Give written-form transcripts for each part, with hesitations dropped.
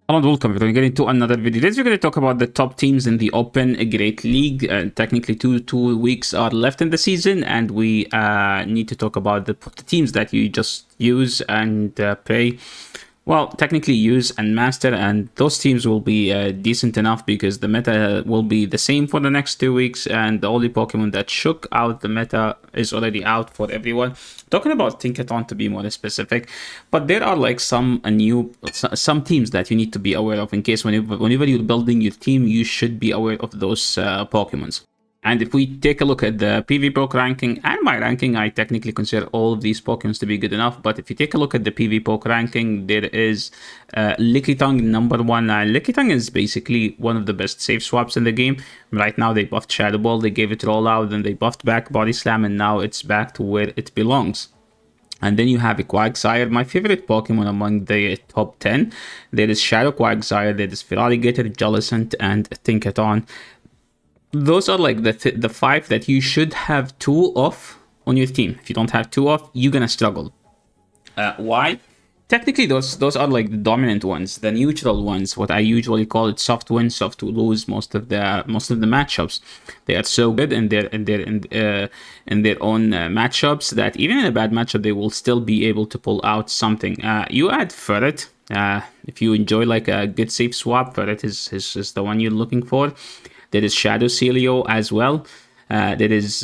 Hello and welcome. We're going to get into another video. Today we're going to talk about the top teams in the Open Great League. Technically, two weeks are left in the season, and we need to talk about the teams that you just use and play. Well, technically use and master, and those teams will be decent enough because the meta will be the same for the next 2 weeks, and the only Pokemon that shook out the meta is already out for everyone. Talking about Tinkaton to be more specific, but there are like some teams that you need to be aware of in case whenever you're building your team, you should be aware of those Pokemons. And if we take a look at the PvP ranking and my ranking, I technically consider all of these Pokemons to be good enough. But if you take a look at the PvP ranking, there is Lickitung number 1. Lickitung is basically one of the best safe swaps in the game. Right now, they buffed Shadow Ball, they gave it Rollout, then they buffed back Body Slam, and now it's back to where it belongs. And then you have a Quagsire, my favorite Pokemon among the top 10. There is Shadow Quagsire, there is Feraligatr, Jellicent, and Tinkaton. Those are like the 5 that you should have 2 of on your team. If you don't have 2 of, you're gonna struggle. Why? Technically, those are like the dominant ones, the neutral ones. What I usually call it soft win, soft to lose. Most of the matchups, they are so good in their own matchups that even in a bad matchup, they will still be able to pull out something. You add Ferret. If you enjoy like a good safe swap, Ferret is the one you're looking for. There is Shadow Celio as well. There is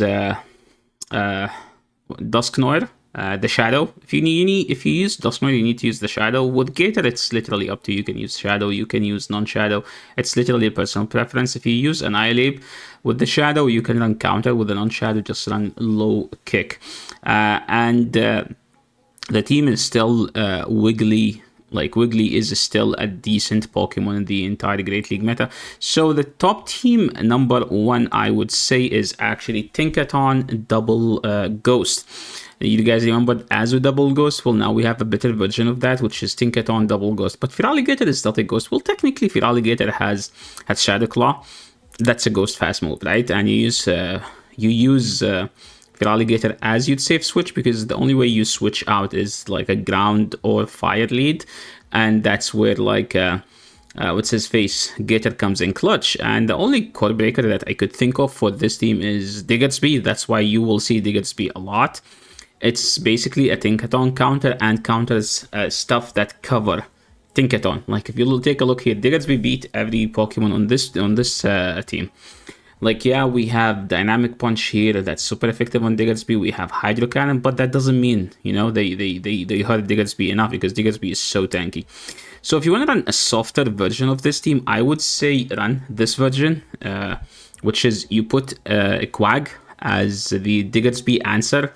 Dusknoir, the Shadow. If you use Dusknoir, you need to use the Shadow. With Gator, it's literally up to you. You can use Shadow, you can use non-Shadow. It's literally a personal preference. If you use Annihilate with the Shadow, you can run counter. With the non-Shadow, just run low kick. And the team is still Wiggly. Like, Wiggly is still a decent Pokemon in the entire Great League meta. So the top team number 1, I would say, is actually Tinkaton Double Ghost. You guys remember Azu Double Ghost? Well, now we have a better version of that, which is Tinkaton Double Ghost. But Feraligatr is not a ghost. Well, technically, Feraligatr has Shadow Claw. That's a ghost fast move, right? And you use Feraligatr as you'd safe switch, because the only way you switch out is like a ground or fire lead, and that's where like what's his face, Gator comes in clutch. And the only core breaker that I could think of for this team is Diggersby. That's why you will see Diggersby a lot. It's basically a Tinkaton counter and counters stuff that cover Tinkaton. Like, if you take a look here, Diggersby beat every Pokemon on this team. Like, yeah, we have Dynamic Punch here that's super effective on Diggersby. We have Hydro Cannon, but that doesn't mean, they hurt Diggersby enough, because Diggersby is so tanky. So if you want to run a softer version of this team, I would say run this version, which is you put a Quag as the Diggersby answer.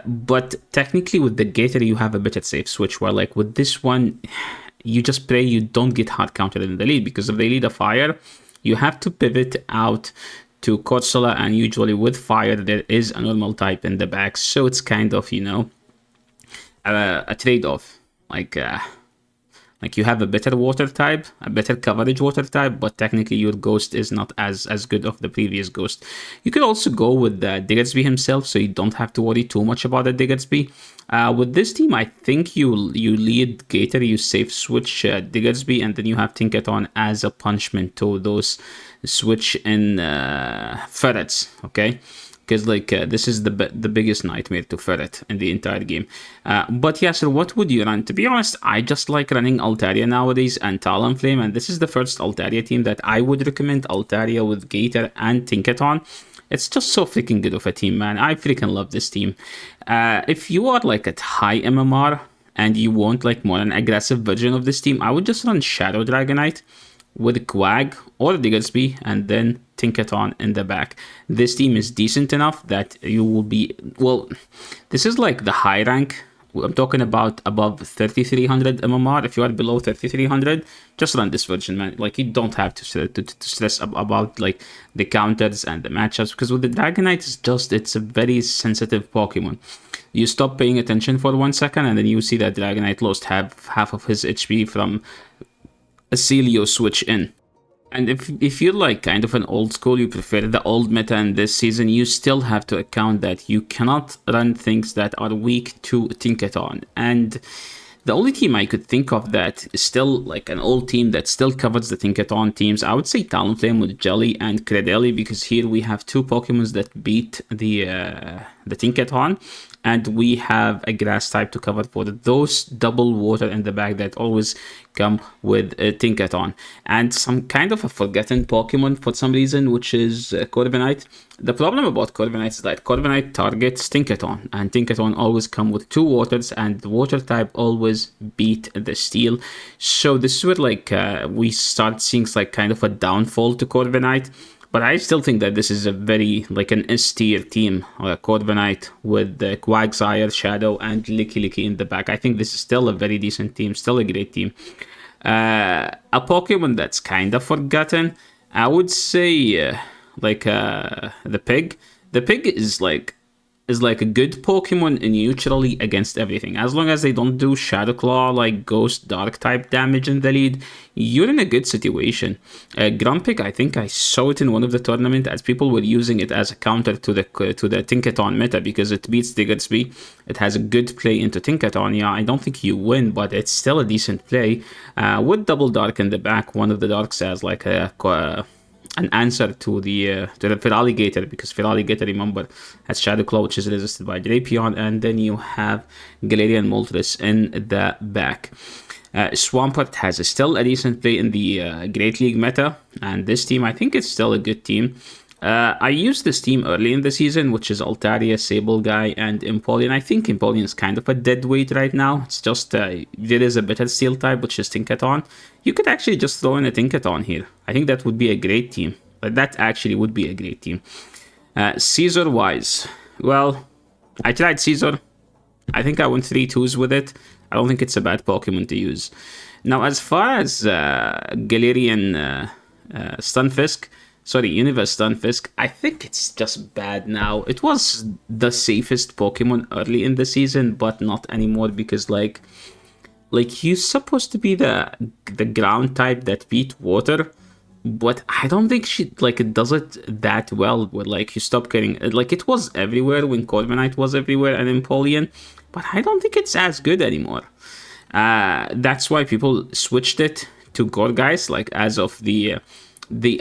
But technically with the Gator, you have a better safe switch, where like with this one, you just pray you don't get hard countered in the lead, because if they lead a fire, you have to pivot out to Corsola, and usually with fire, there is a normal type in the back. So it's kind of, a trade-off. Like you have a better water type, a better coverage water type, but technically your ghost is not as good of the previous ghost. You could also go with Diggersby himself, so you don't have to worry too much about the Diggersby. With this team, I think you lead Gator, you safe switch Diggersby, and then you have Tinkaton as a punishment to those switch in Ferrets, okay? Because this is the biggest nightmare to Ferret in the entire game. But yeah, so what would you run? To be honest, I just like running Altaria nowadays and Talonflame, and this is the first Altaria team that I would recommend. Altaria with Gator and Tinkaton. It's just so freaking good of a team, man. I freaking love this team. If you are like at high MMR and you want like more an aggressive version of this team, I would just run Shadow Dragonite with Quag or Diggersby, and then Tinkaton in the back. This team is decent enough that you will be, well, this is like the high rank. I'm talking about above 3300 MMR. If you are below 3300, just run this version, man. Like, you don't have to stress about like the counters and the matchups, because with the Dragonite, it's a very sensitive Pokemon. You stop paying attention for 1 second, and then you see that Dragonite lost half of his HP from a Celio switch in. And if you're like kind of an old school, you prefer the old meta in this season, you still have to account that you cannot run things that are weak to Tinkaton. And The only team I could think of that is still like an old team that still covers the Tinkaton teams, I would say Talonflame with Jelly and Credeli, because here we have two Pokemons that beat the Tinkaton, and we have a grass type to cover for those double water in the back that always come with Tinkaton. And some kind of a forgotten Pokemon for some reason, which is Corviknight. The problem about Corviknight is that Corviknight targets Tinkaton, and Tinkaton always come with two waters, and the water type always beat the steel. So this is where like we start seeing like kind of a downfall to Corviknight. But I still think that this is a very, like an S tier team, Corviknight with the Quagsire, Shadow, and Licky in the back. I think this is still a very decent team, still a great team. A Pokemon that's kind of forgotten, I would say, the Pig. The Pig is like a good Pokemon neutrally against everything. As long as they don't do Shadow Claw, like Ghost Dark type damage in the lead, you're in a good situation. Grumpig, I think I saw it in one of the tournament as people were using it as a counter to the Tinkaton meta because it beats Diggersby. It has a good play into Tinkaton. Yeah, I don't think you win, but it's still a decent play. With Double Dark in the back, one of the Darks has like an answer to the Feraligatr, because Feraligatr, remember, has Shadow Claw, which is resisted by Drapion, and then you have Galarian Moltres in the back. Swampert has still a decent play in the Great League meta, and this team, I think, is still a good team. I used this team early in the season, which is Altaria, Sable Guy, and Empoleon. I think Empoleon is kind of a dead weight right now. It's just there is a better steel type, which is Tinkaton. You could actually just throw in a Tinkaton here. I think that would be a great team. That actually would be a great team. Caesar-wise, well, I tried Caesar. I think I went 3-2s with it. I don't think it's a bad Pokemon to use. Now, as far as Galarian Stunfisk, Universe Stunfisk, I think it's just bad now. It was the safest Pokemon early in the season, but not anymore, because like he's supposed to be the ground type that beat water, but I don't think it does it that well. Where like you stop getting like it was everywhere when Corviknight was everywhere and Empoleon, but I don't think it's as good anymore. That's why people switched it to Gourgeist, like as of the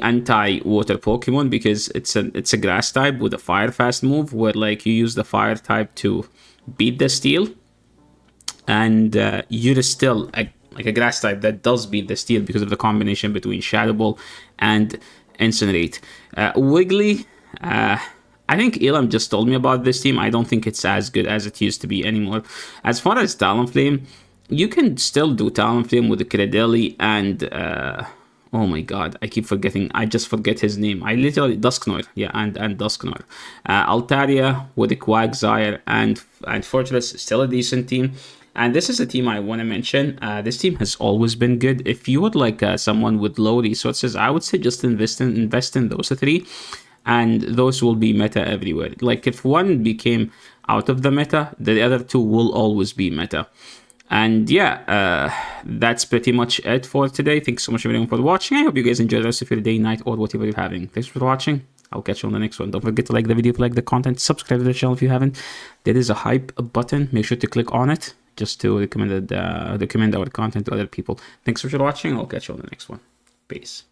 anti-water Pokemon, because it's a grass type with a fire fast move where like you use the fire type to beat the steel, and you're still like a grass type that does beat the steel because of the combination between Shadow Ball and Incinerate. Wiggly, I think Elam just told me about this team. I don't think it's as good as it used to be anymore. As far as Talonflame, you can still do Talonflame with the Credeli and oh my god, I keep forgetting. I just forget his name. I literally Dusknoir, yeah, and Dusknoir. Altaria with the Quagsire and Fortress, still a decent team. And this is a team I want to mention. This team has always been good. If you would like someone with low resources, I would say just invest in those three, and those will be meta everywhere. Like if one became out of the meta, the other two will always be meta. And yeah, that's pretty much it for today. Thanks so much everyone for watching. I hope you guys enjoy the rest of your day, night, or whatever you're having. Thanks for watching. I'll catch you on the next one. Don't forget to like the video if you like the content. Subscribe to the channel if you haven't. There is a hype button. Make sure to click on it just to recommend our content to other people. Thanks for watching. I'll catch you on the next one. Peace.